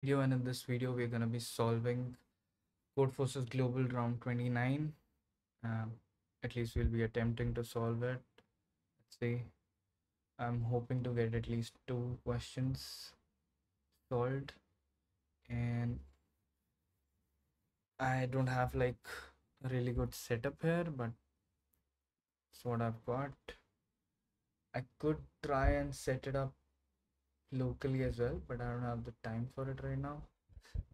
Video, and in this video we're going to be solving Codeforces Global Round 29. Um, at least we'll be attempting to solve it. Let's see. I'm hoping to get at least 2 questions solved, and I don't have like a really good setup here, but it's what I've got. I could try and set it up locally as well, but I don't have the time for it right now.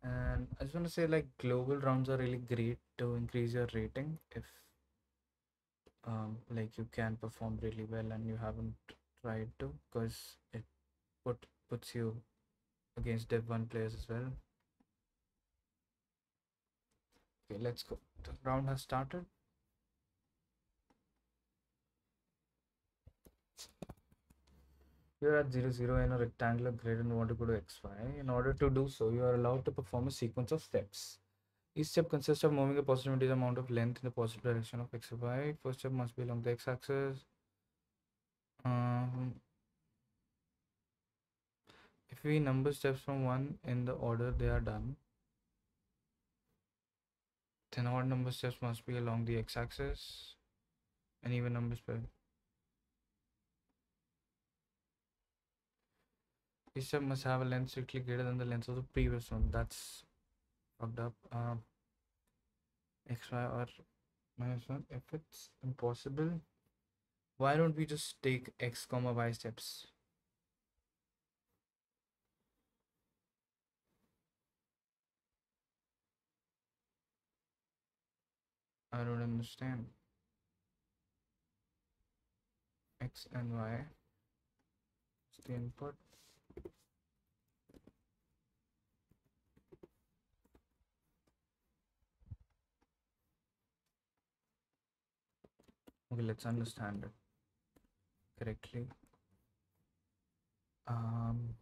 And I just want to say, like, global rounds are really great to increase your rating if like you can perform really well and you haven't tried to, because it puts you against Div 1 players as well. Okay, let's go. The round has started. You're at 0, 0 in a rectangular grid and want to go to XY. In order to do so, you are allowed to perform a sequence of steps. Each step consists of moving a positive integer amount of length in the positive direction of X or Y. First step must be along the X-axis. Um, if we number steps from 1 in the order they are done, then odd number steps must be along the X-axis, and even numbers per. Each step must have a length strictly greater than the length of the previous one. That's fucked up. X, Y, or -1. If it's impossible, why don't we just take X comma Y steps? I don't understand. X and Y is the input. Okay, let's understand it correctly. Um,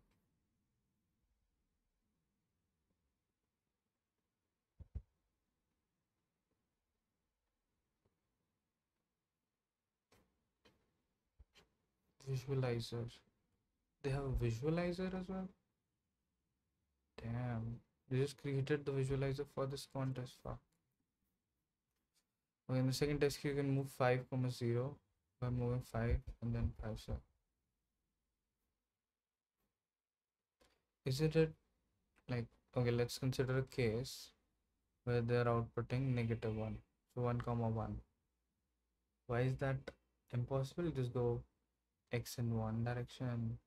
Visualizer. They have a visualizer as well? Damn. They just created the visualizer for this contest. Fuck. Okay, in the second test you can move 5, 0 by moving 5 and then 5. So isn't it like, okay, let's consider a case where they're outputting -1. So 1, 1. Why is that impossible? Just go X in one direction.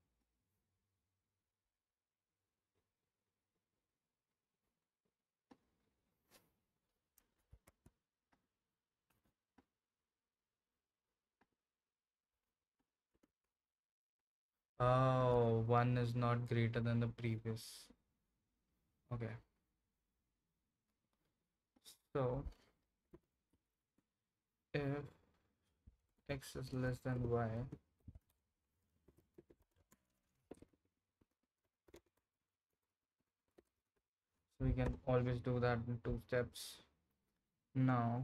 Oh, 1 is not greater than the previous. Okay. So if X is less than Y, so we can always do that in 2 steps. Now,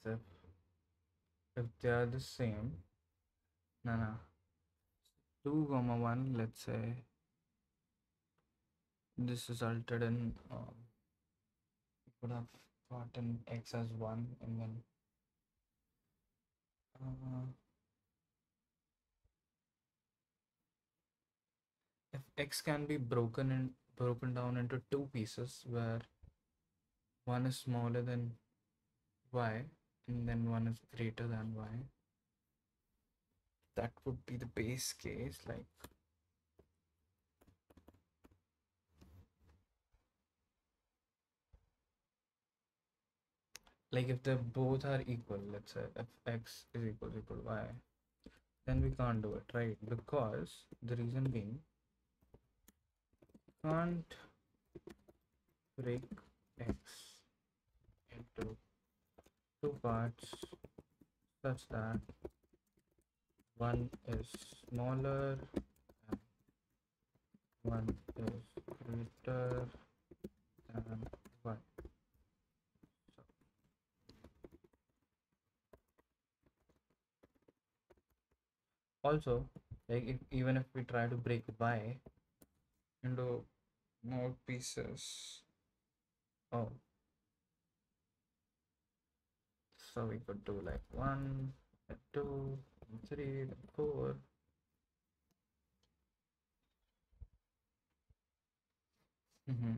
if, if they are the same, no, 2, 1, let's say this resulted in, we could have gotten X as 1, and then if X can be broken down into 2 pieces where one is smaller than Y and then one is greater than Y, that would be the base case. Like if they both are equal, let's say if X is equal to Y, then we can't do it, right? Because the reason being, can't break X into 2 parts such that one is smaller and one is greater than Y. Also, like even if we try to break y into more pieces, oh, so we could do like 1, then 2, then 3, then 4. Mm-hmm.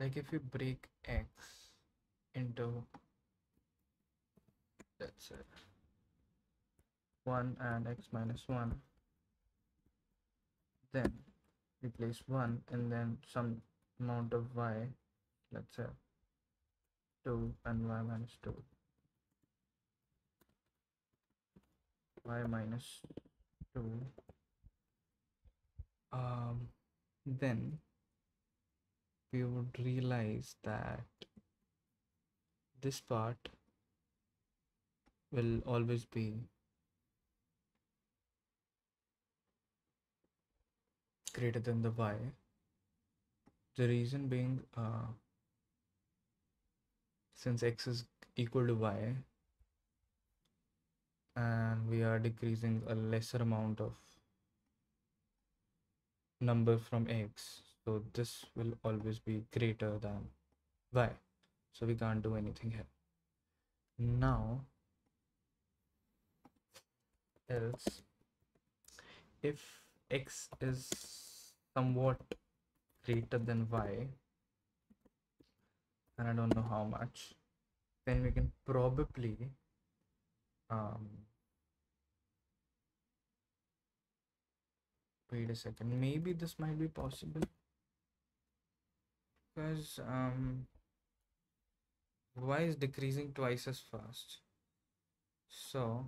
Like if we break x into, let's say, 1 and x minus 1, then we place 1 and then some amount of y, let's say 2 and y minus 2, y minus 2, then we would realize that this part will always be greater than the y. The reason being, since x is equal to y and we are decreasing a lesser amount of number from x, so this will always be greater than y, so we can't do anything here. Now else, if x is somewhat greater than y, and I don't know how much, then we can probably um, wait a second, maybe this might be possible because y is decreasing twice as fast. So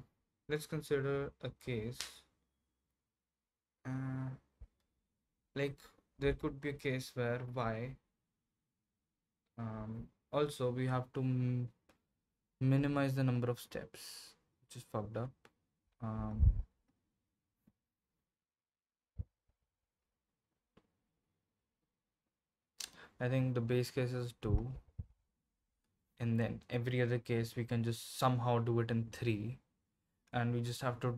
let's consider a case, uh, like there could be a case where y, also we have to minimize the number of steps, which is fucked up. um, I think the base case is 2, and then every other case we can just somehow do it in 3, and we just have to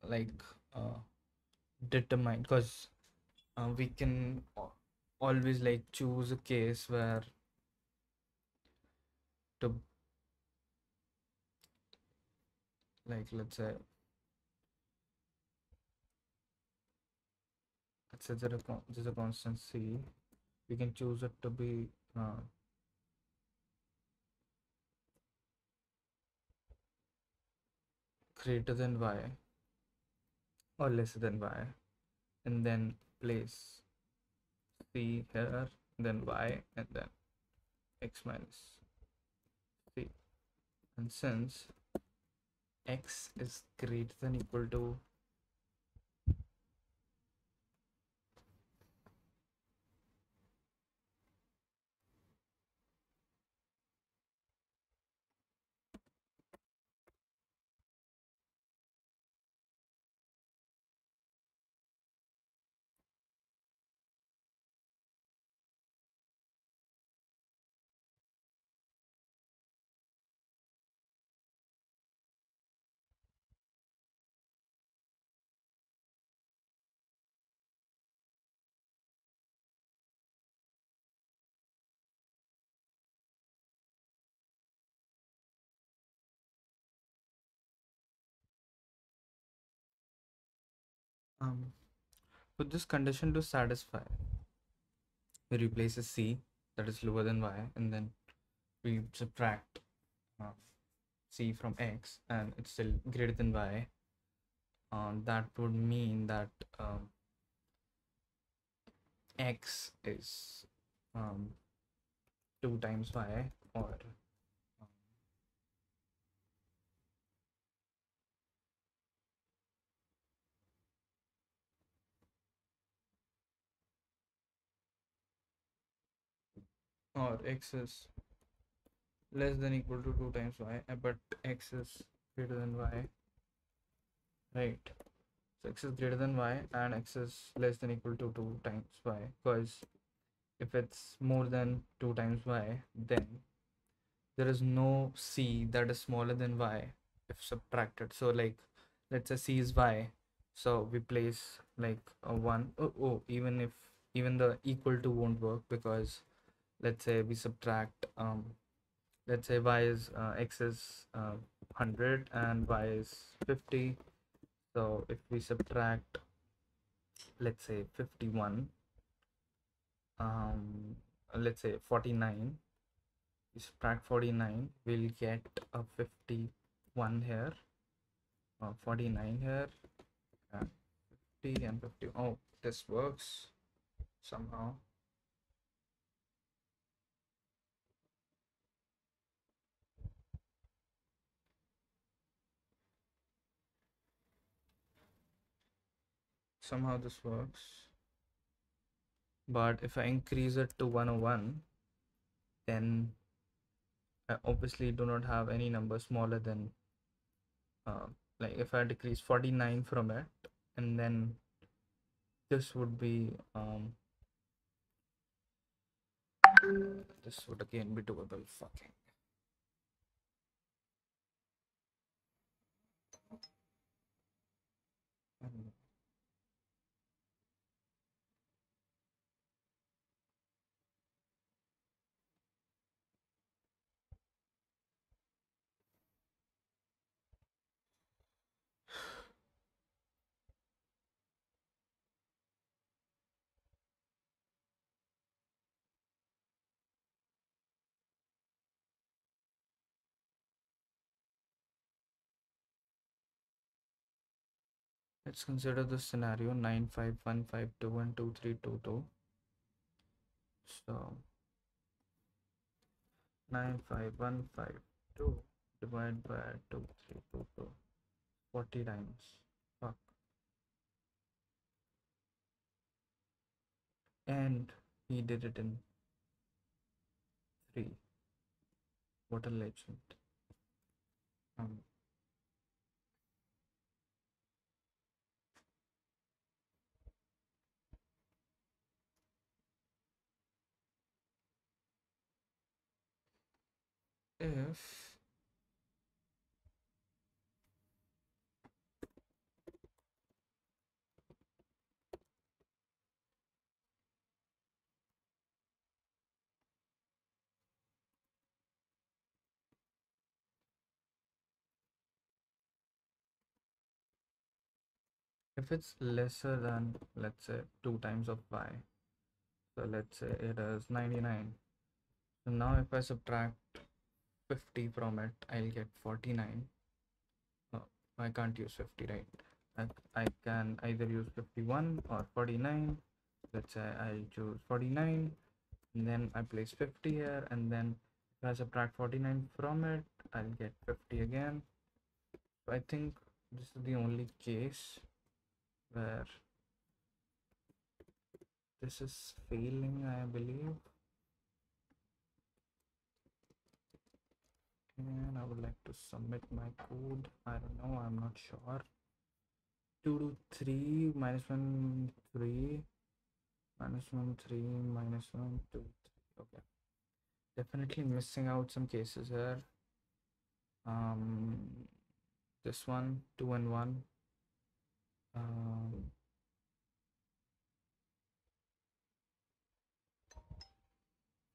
like determine, because we can always like choose a case where to, like let's say there's a constant c, we can choose it to be greater than y or lesser than y, and then place c here, then y, and then x minus c. And since x is greater than equal to for this condition to satisfy, we replace a c that is lower than y, and then we subtract uh, c from x, and it's still greater than y. That would mean that x is 2 times y, or x is less than equal to 2 times y, but x is greater than y, right? So x is greater than y and x is less than equal to 2 times y, because if it's more than 2 times y, then there is no c that is smaller than y if subtracted. So like, let's say c is y, so we place like a 1. Even if even the equal to won't work, because let's say we subtract let's say y is x is 100 and y is 50. So if we subtract, let's say 51, um let's say 49, we subtract 49, we'll get a 51 here, 49 here, and 50 and 50. Oh, this works somehow. Somehow this works. But if I increase it to 101, then I obviously do not have any number smaller than uh, like if I decrease 49 from it, and then this would be this would again be doable. Fucking. I don't know. Let's consider the scenario 95152 and 2322. So 95152 divided by 2322, 40 times. Fuck. And he did it in 3. What a legend. Um, if it's lesser than, let's say, 2 times of y, so let's say it is 99. So now if I subtract 50 from it, I'll get 49. Oh, I can't use 50, right? I can either use 51 or 49. Let's say I'll choose 49, and then I place 50 here, and then if I subtract 49 from it, I'll get 50 again. So I think this is the only case where this is failing, I believe. And I would like to submit my code. I don't know, I'm not sure. 2 to 3 minus 1 3 minus 1 3 minus 1 2 3. Okay, definitely missing out some cases here. This one, 2 and 1.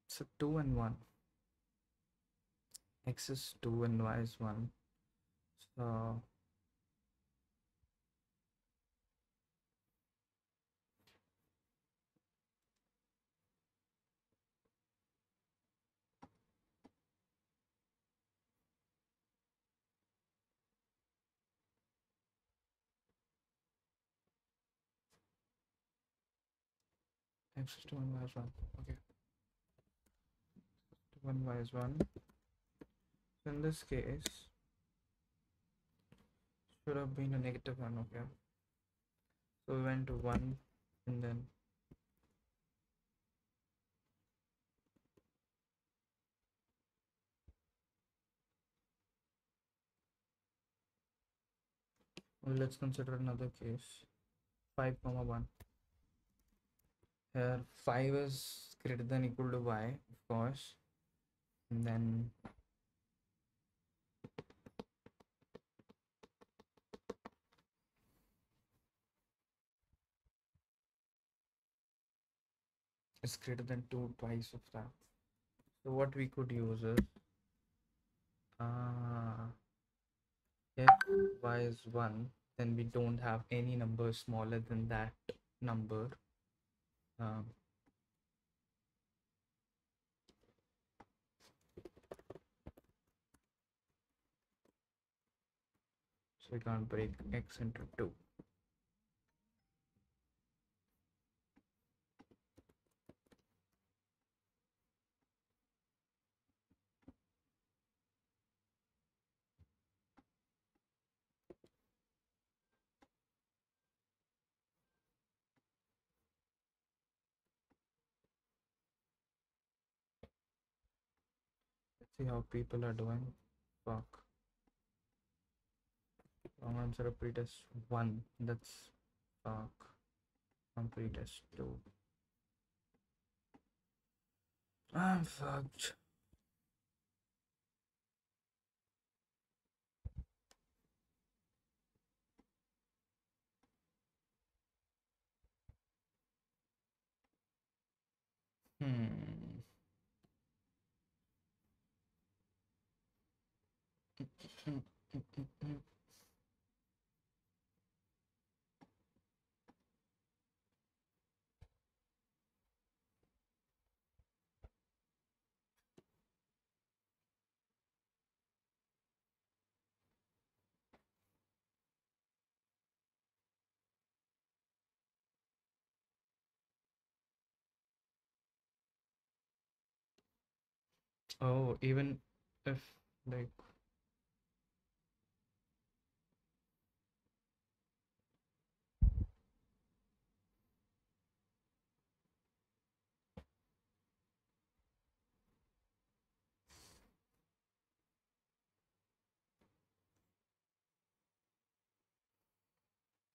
So 2 and 1, x is 2 and y is 1. So x is 2 and y is 1. Okay. 1 y is 1. So in this case, should have been a negative 1. Okay, so we went to 1 and then well, let's consider another case. 5 comma 1. Here 5 is greater than equal to y, of course, and then it's greater than 2 twice of that. So what we could use is if y is 1, then we don't have any number smaller than that number. Um, so we can't break x into 2. Let's see how people are doing. Fuck. Wrong answer of pretest 1. That's fuck. On pretest 2. I'm fucked. Hmm. Oh, even if like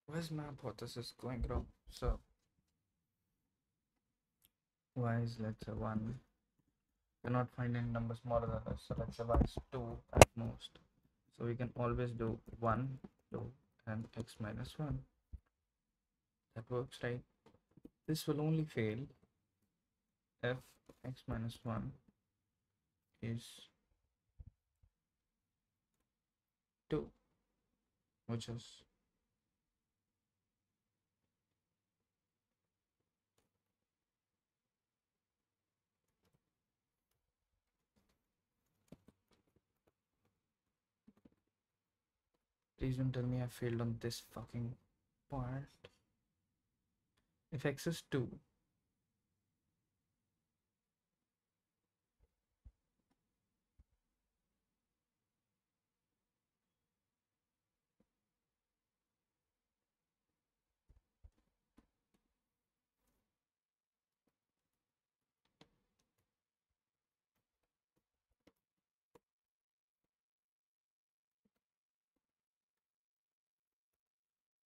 where's my hypothesis going wrong? So y is let's say 1. We're not finding numbers smaller than this, so let's say y is 2 at most. So we can always do 1, 2, and x minus 1. That works, right? This will only fail if x minus 1 is 2, which is please don't tell me I failed on this fucking part. If x is 2,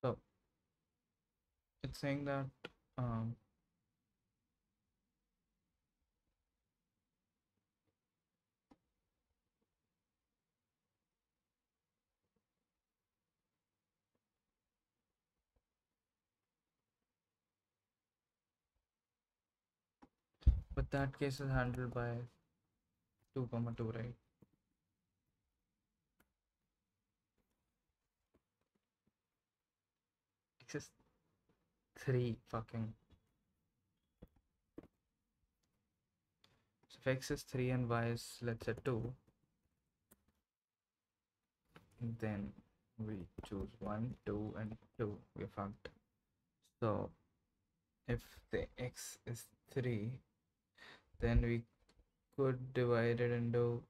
so it's saying that um, but that case is handled by 2 comma 2, right? X is 3 fucking. So if x is 3 and y is let's say 2, then we choose 1, 2, and 2. We're fucked. So if the x is 3, then we could divide it into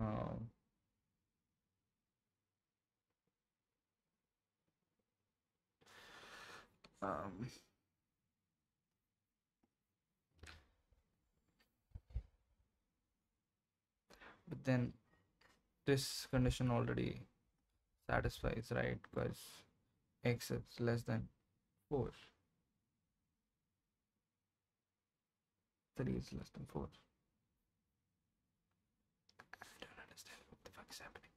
um, um, but then this condition already satisfies, right? Because x is less than 4, 3 is less than 4. I don't understand what the fuck is happening.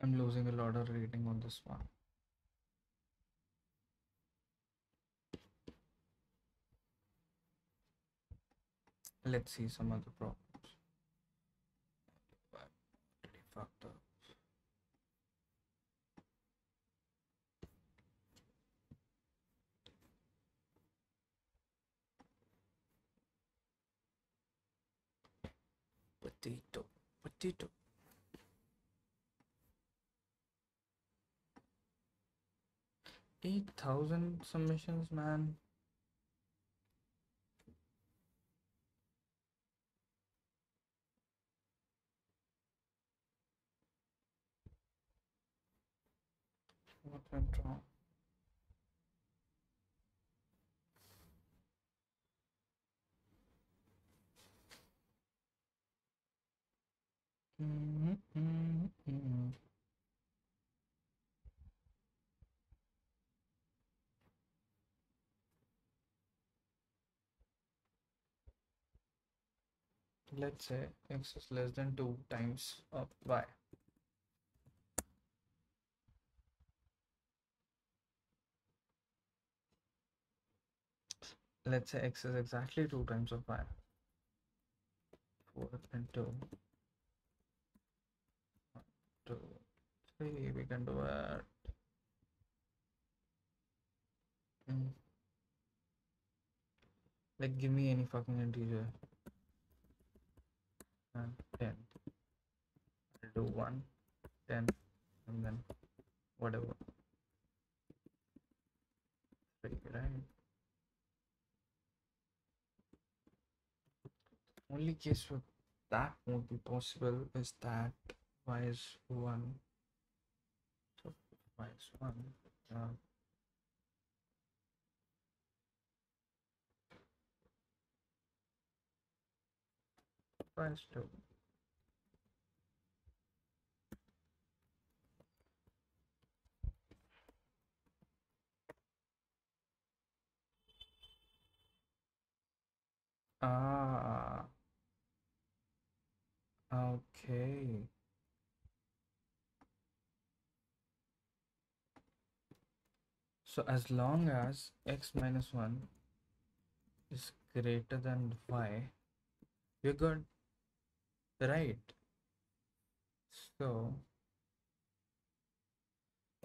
I'm losing a lot of reading on this one. Let's see some other problems. Pretty fucked up. Potato. 8,000 submissions, man. What went wrong? Let's say x is less than 2 times of y. Let's say x is exactly 2 times of y. 4 and 2. 1, 2, 3. We can do it. Like, give me any fucking integer. 10. I'll do 1, 10, and then whatever. 3, right? Only case where that won't be possible is that y is 1. So y is 1. Y is 2. Ah, okay. So as long as x minus 1 is greater than y, we're good, right? So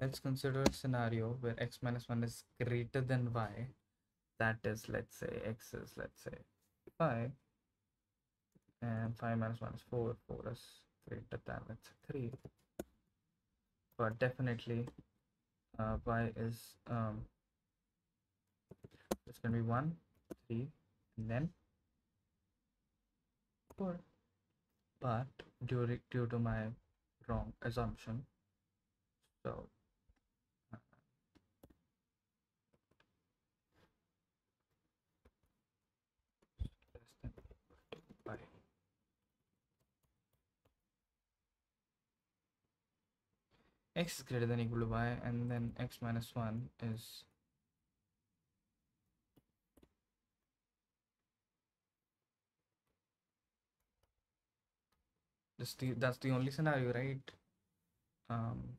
let's consider a scenario where x minus 1 is greater than y. That is, let's say x is, let's say 5, and 5 minus 1 is 4. 4 is greater than, let's say 3. But definitely y is it's gonna be 1, 3, and then 4. But due to my wrong assumption, so x is greater than equal to y, and then x minus 1 is that's the only scenario, right? Um,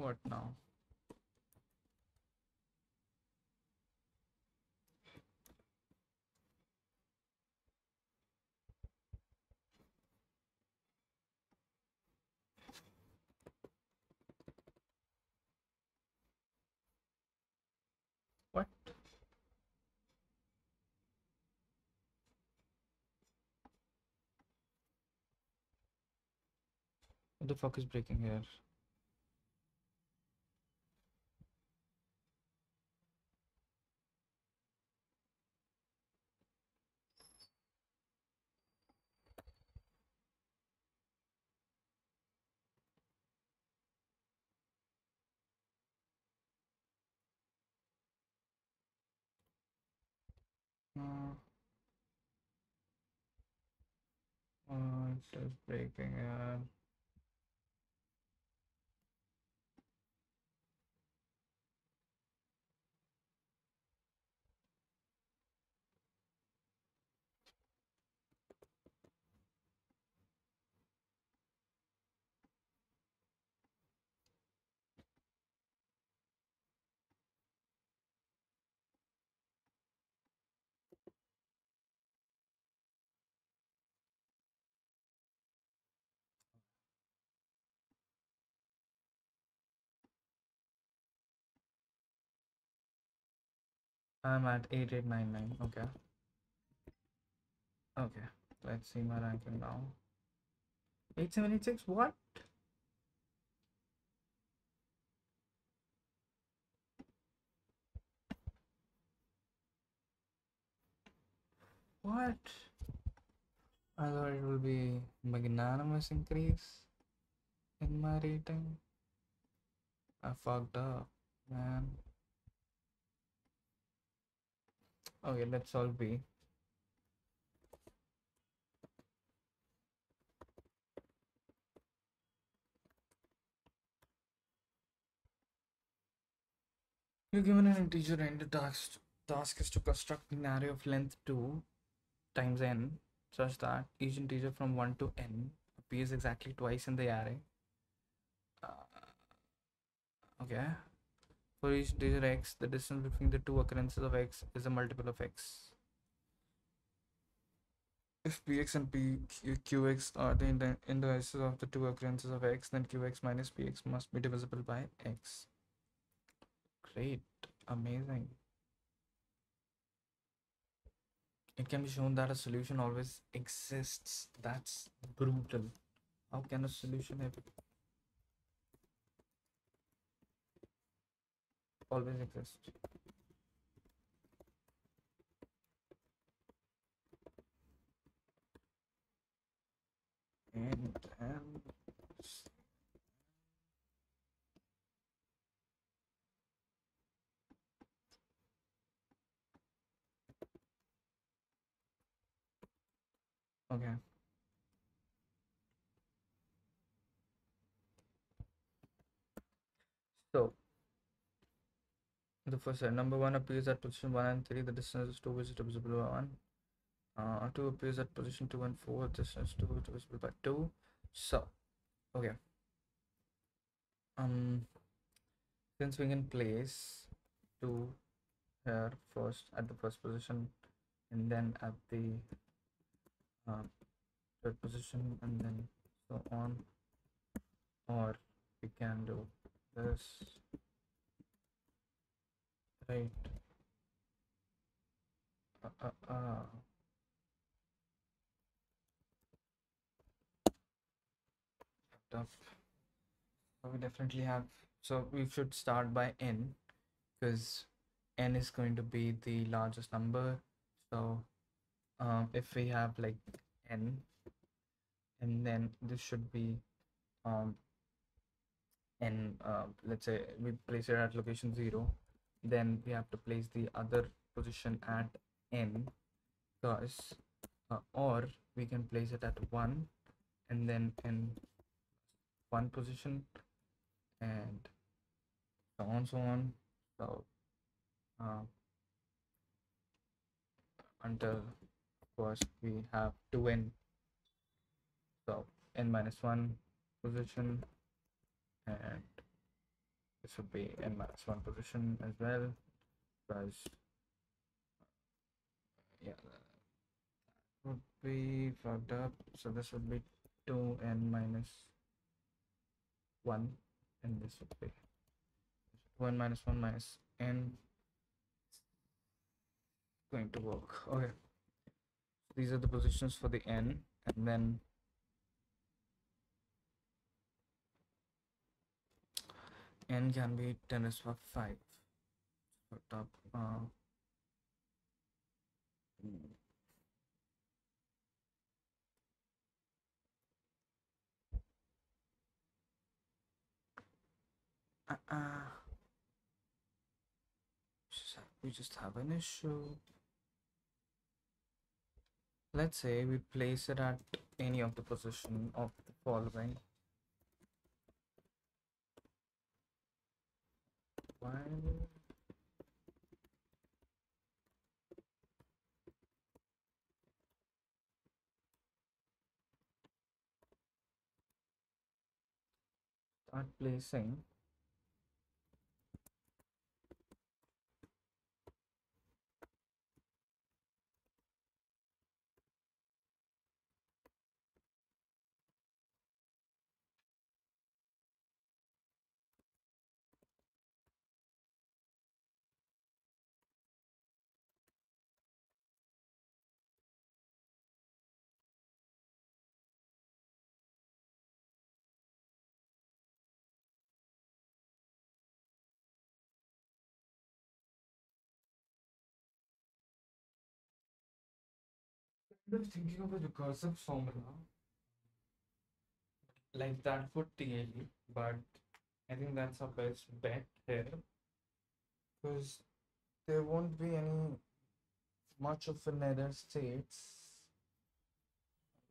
what now? What? What the fuck is breaking here? Uh, it's just breaking here. I'm at 8899. Okay. Okay. Let's see my ranking now. 876. What? What? I thought it will be magnanimous increase in my rating. I fucked up, man. Okay, let's solve B. You're given an integer and the task is to construct an array of length 2 times n such that each integer from 1 to n appears exactly twice in the array. Okay. For each integer x, the distance between the two occurrences of x is a multiple of x. If px and qx are the indices of the two occurrences of x, then qx minus px must be divisible by x. Great. Amazing. It can be shown that a solution always exists. That's brutal. How can a solution always exist? And okay. So the first set, number 1 appears at position 1 and 3. The distance is 2, which is divisible by 1. 2 appears at position 2 and 4. The distance 2 is divisible by 2. So, okay. Since we can place 2 here first at the first position and then at the third position and then so on, or we can do this, right? Tough. We definitely have. So we should start by n because n is going to be the largest number. So if we have like n, and then this should be um, n. Let's say we place it at location 0, then we have to place the other position at n, because or we can place it at 1 and then in one position, and so on. So uh, until of course we have 2n, so n minus 1 position, and this would be n minus 1 position as well, because yeah, that would be fucked up. So this would be 2n minus 1, and this would be 2n minus 1 minus n. Going to work. Okay, these are the positions for the n, and then n can be 10 raised to the power 5. Fucked up. Uh, uh, we just have an issue. Let's say we place it at any of the position of the following. While start placing kind of thinking of a recursive formula like that for TLE, but I think that's our best bet here, because there won't be any much of an error states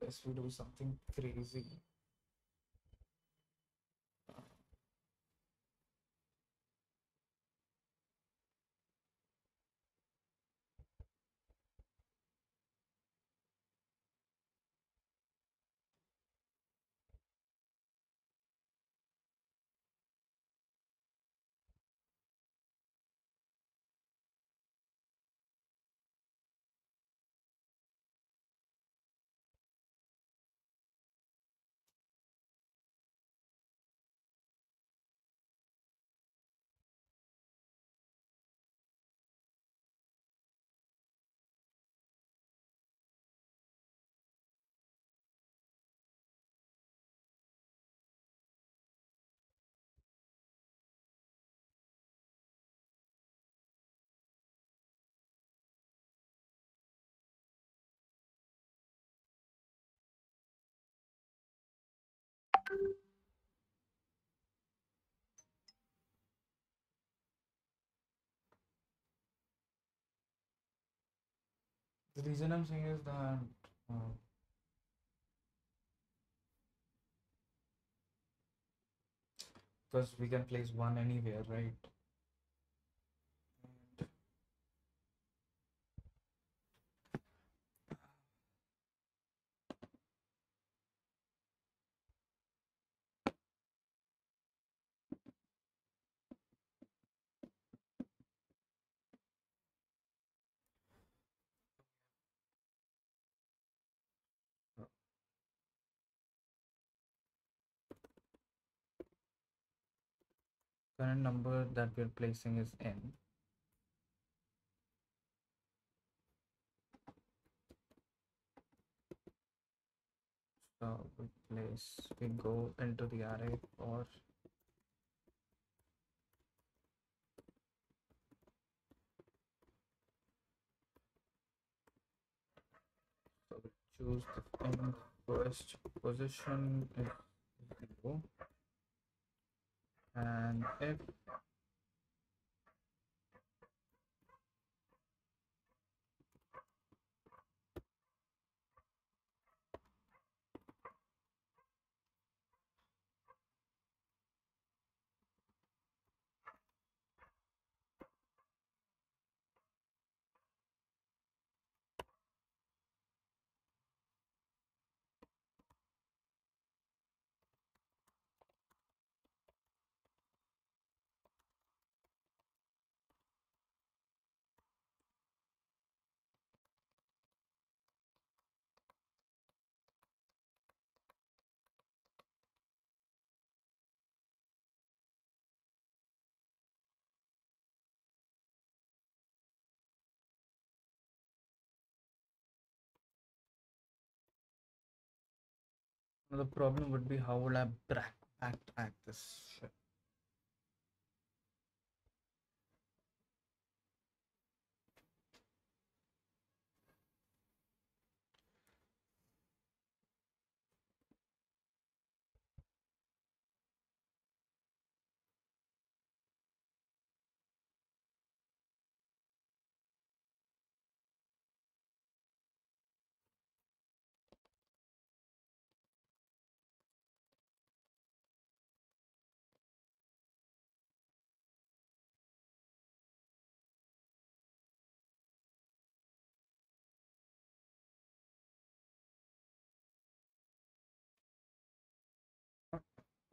unless we do something crazy. The reason I'm saying is that because we can place one anywhere, right? And current number that we're placing is n. So we go into the array for choose the in first position is 0, and if the problem would be how would I backtrack this shit?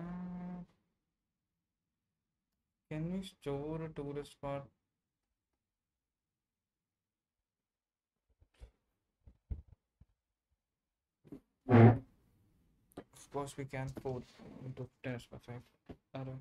Uh, can we store a tourist spot? Of course we can. 4 into 10 is perfect. Arrow.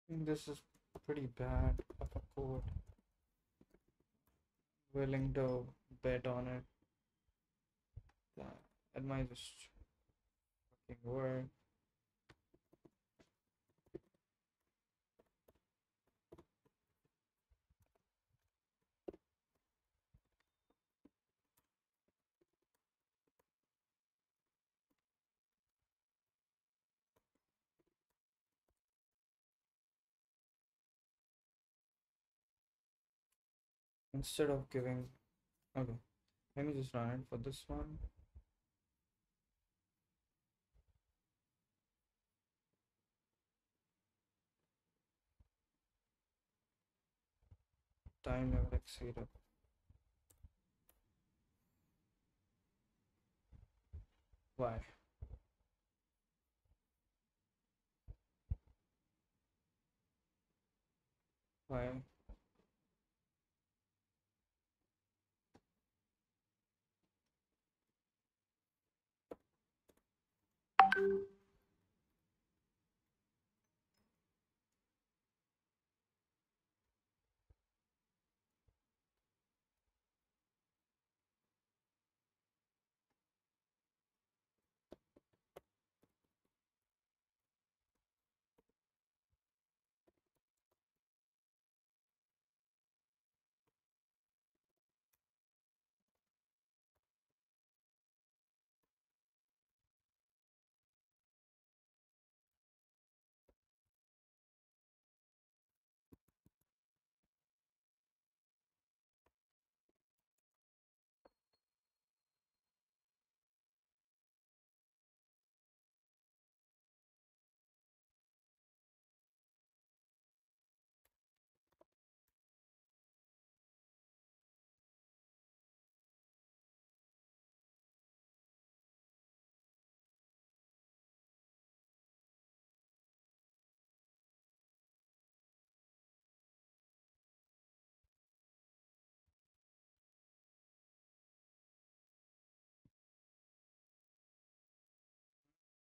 I think this is pretty bad of a code. Willing to bet on it. That might just fucking work. Instead of giving, okay, let me just run it for this one. Time never exceeded. Why? Why?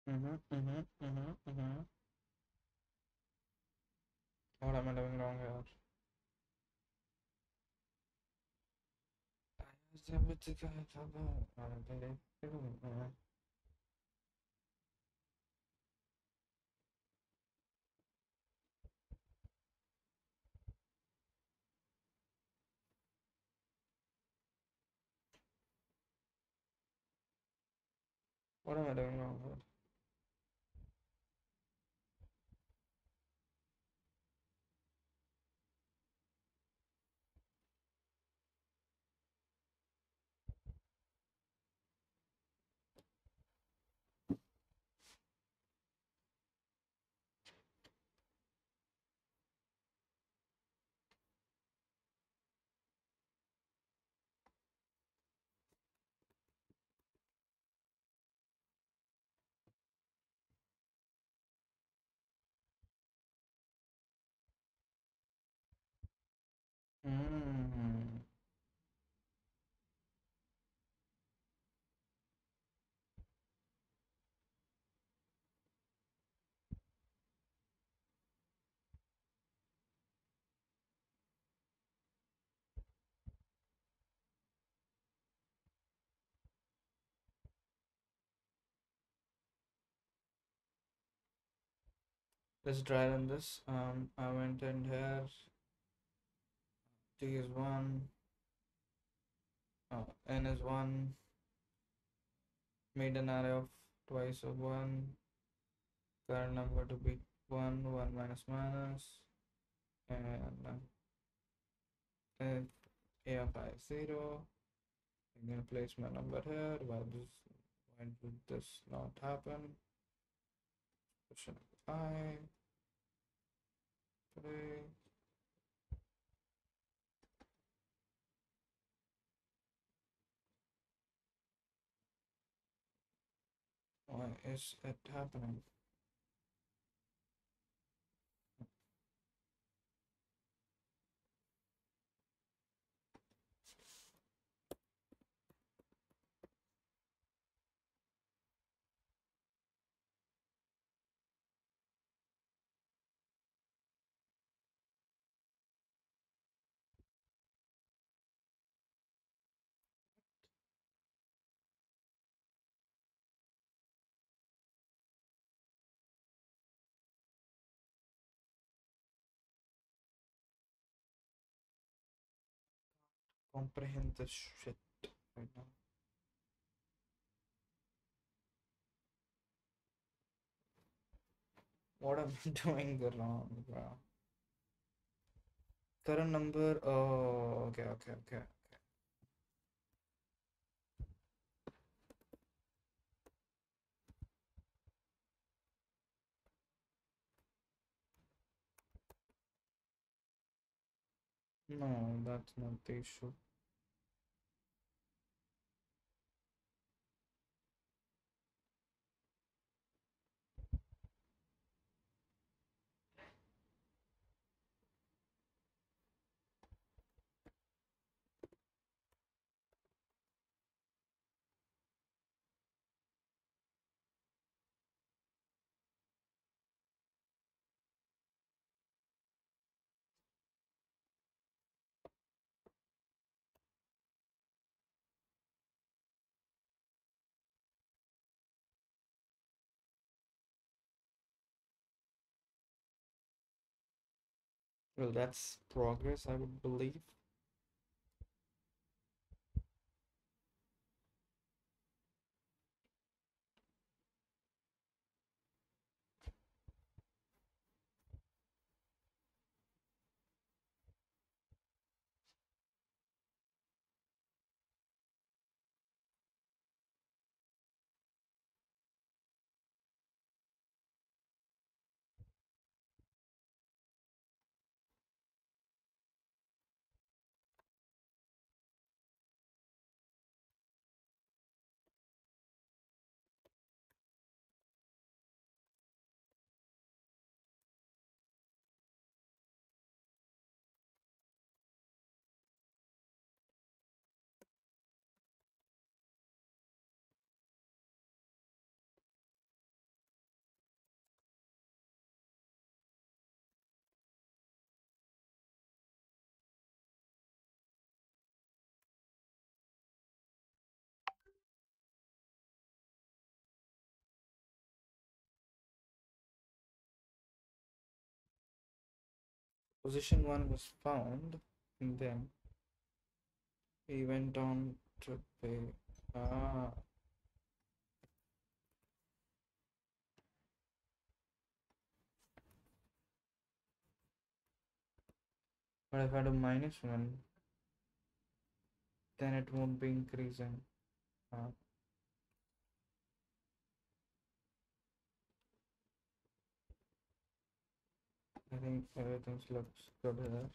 What am I doing wrong here? What am I doing wrong here? Mm. Let's try run this. I went in here. T is 1. N is 1. Made an array of twice of 1. Current number to be 1, 1 minus minus. And if A of I is 0, I'm gonna place my number here. Why would this not happen? Question I 3. Why is it happening? Comprehend this shit right now. What am I doing wrong, bro? Current number. Oh, okay. No, that's not the issue. Well, that's progress, I would believe. position 1 was found, and then we went on to pay. Ah, but if I do -1, then it won't be increasing. Ah, I think everything looks good here.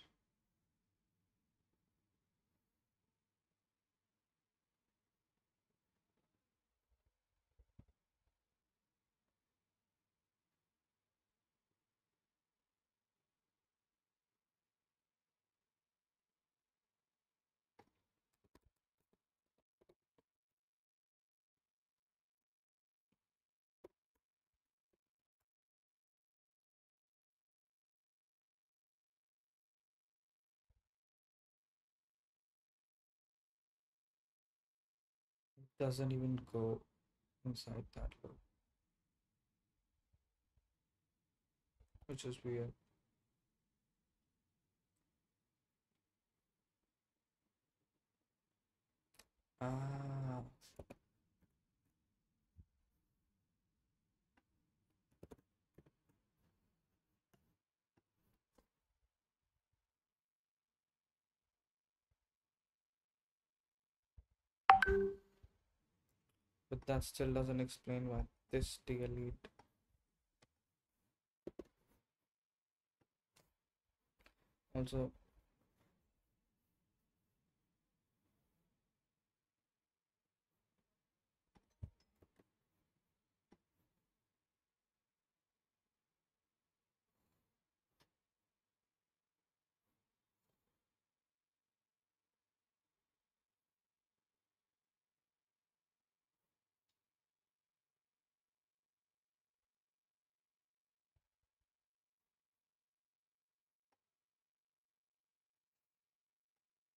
It doesn't even go inside that loop, which is weird. Ah, but that still doesn't explain why this delete. Also,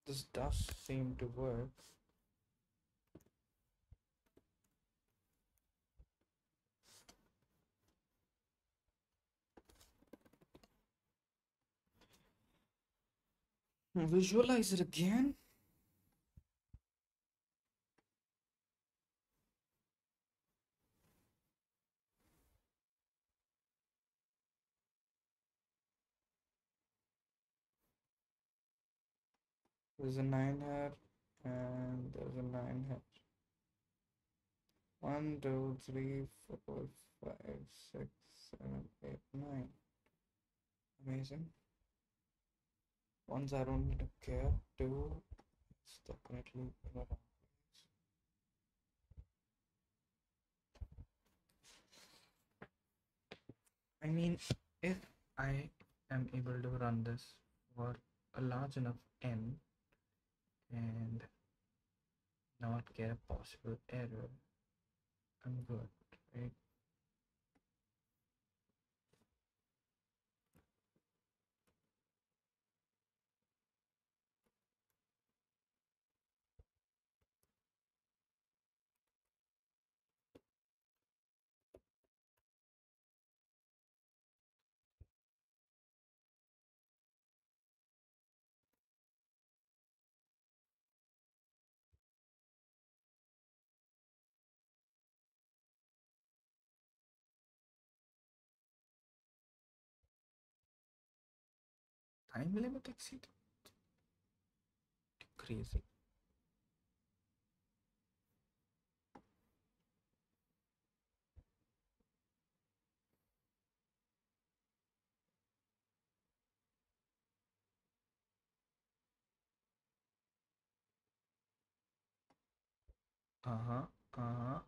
this does seem to work. Visualize it again. There's a 9 here, and there's a 9 here. 1, 2, 3, 4, 5, 6, 7, 8, 9. Amazing. Ones I don't need to care. 2, it's definitely in the wrong place. I mean, if I am able to run this for a large enough n and not get a possible error, I'm good, right? Time limit exceed? Crazy. Uh-huh, uh-huh.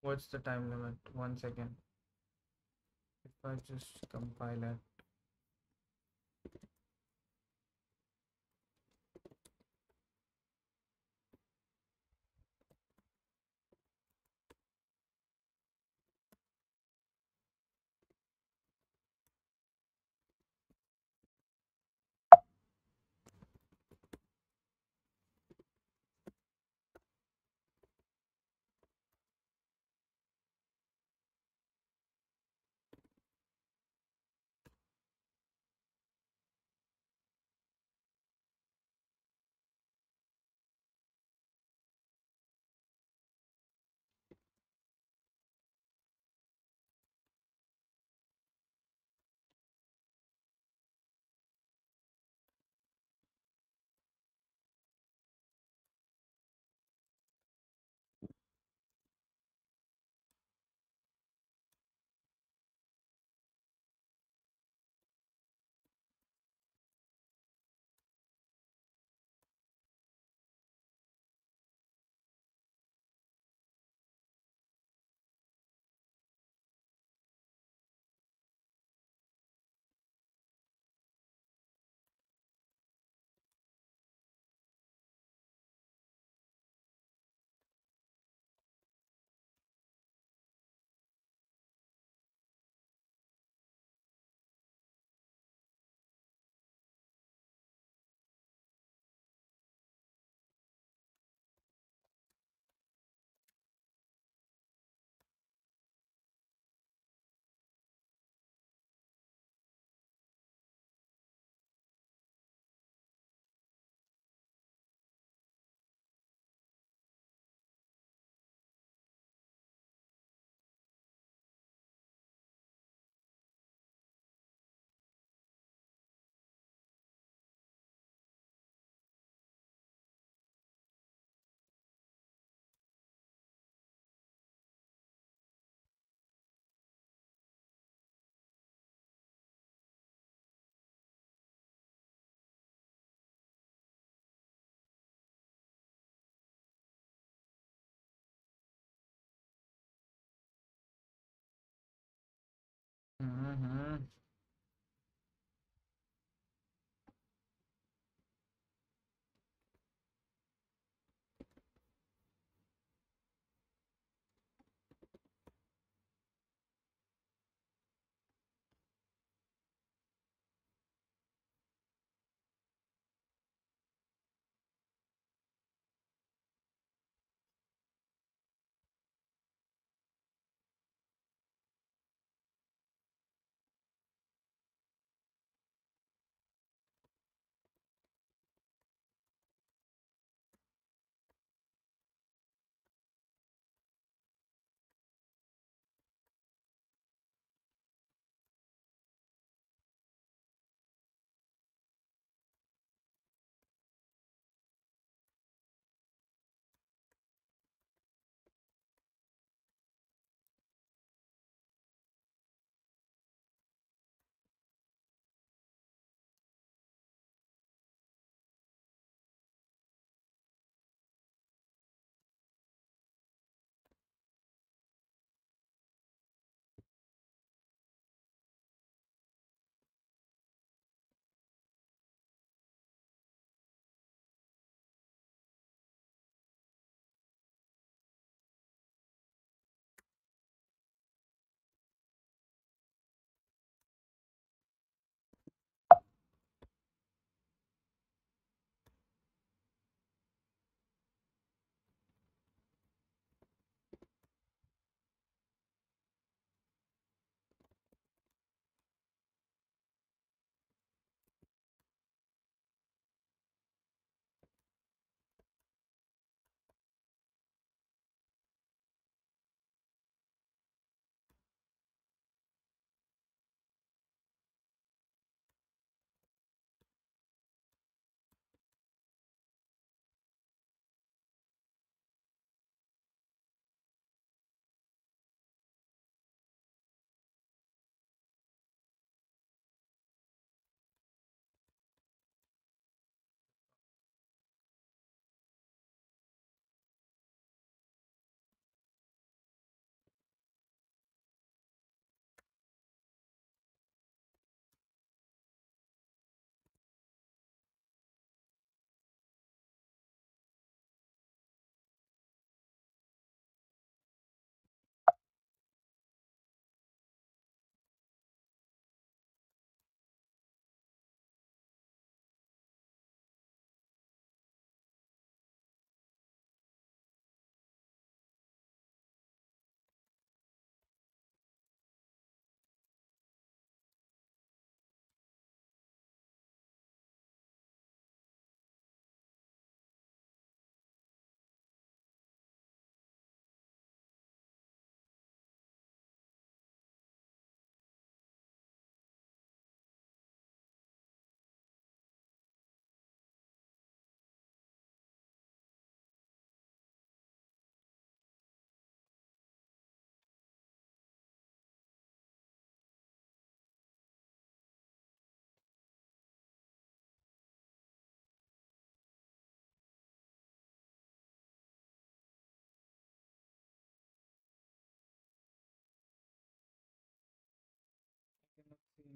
What's the time limit? 1 second. I just compile it.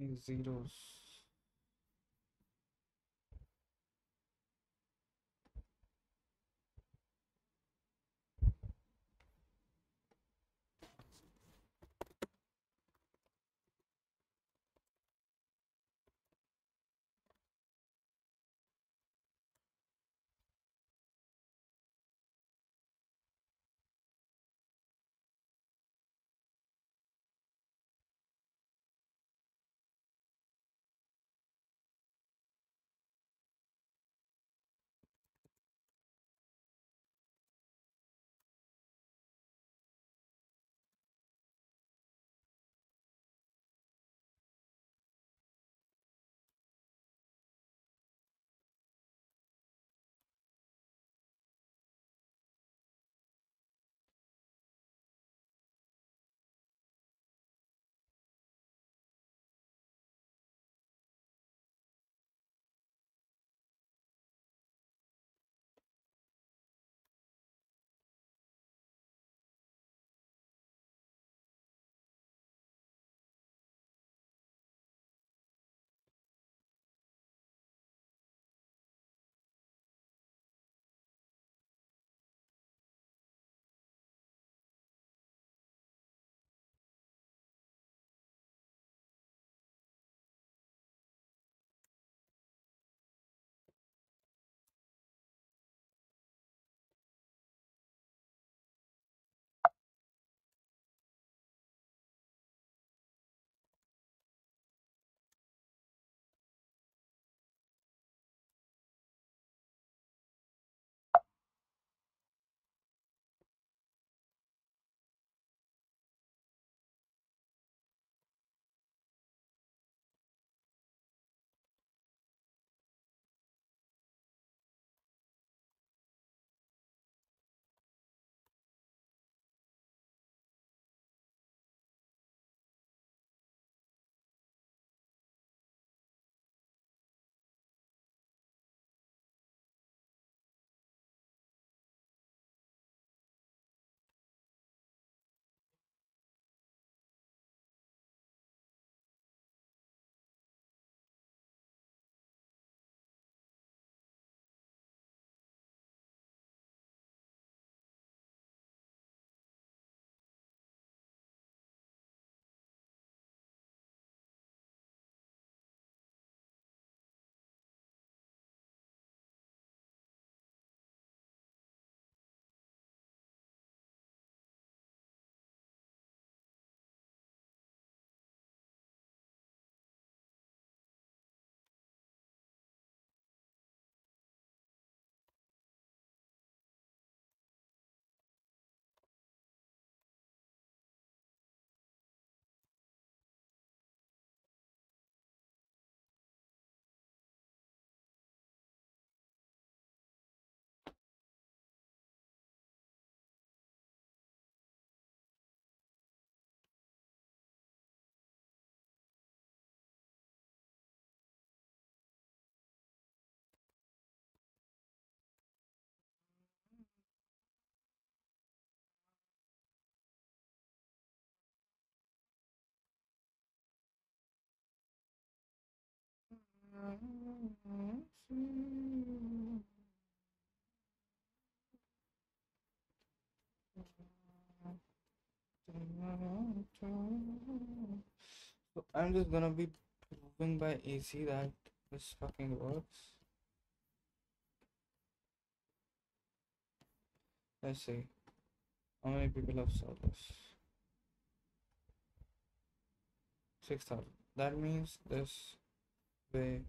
many zeros? So I'm just gonna be proving by AC that this fucking works. Let's see. How many people have saw this? 6,000. That means this way,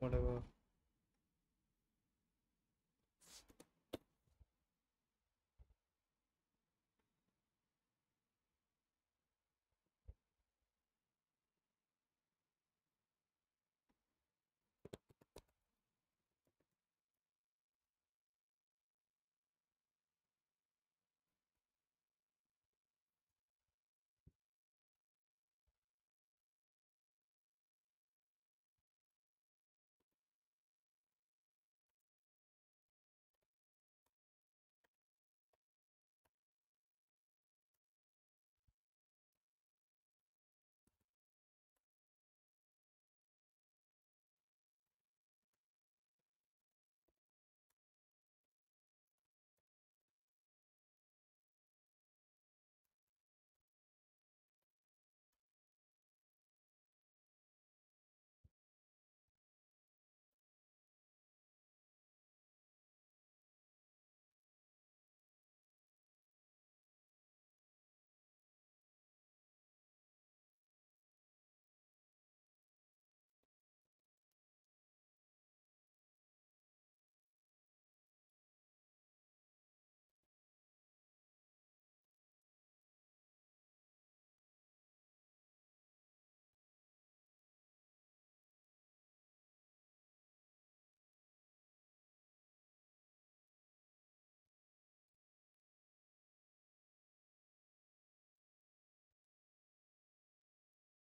whatever.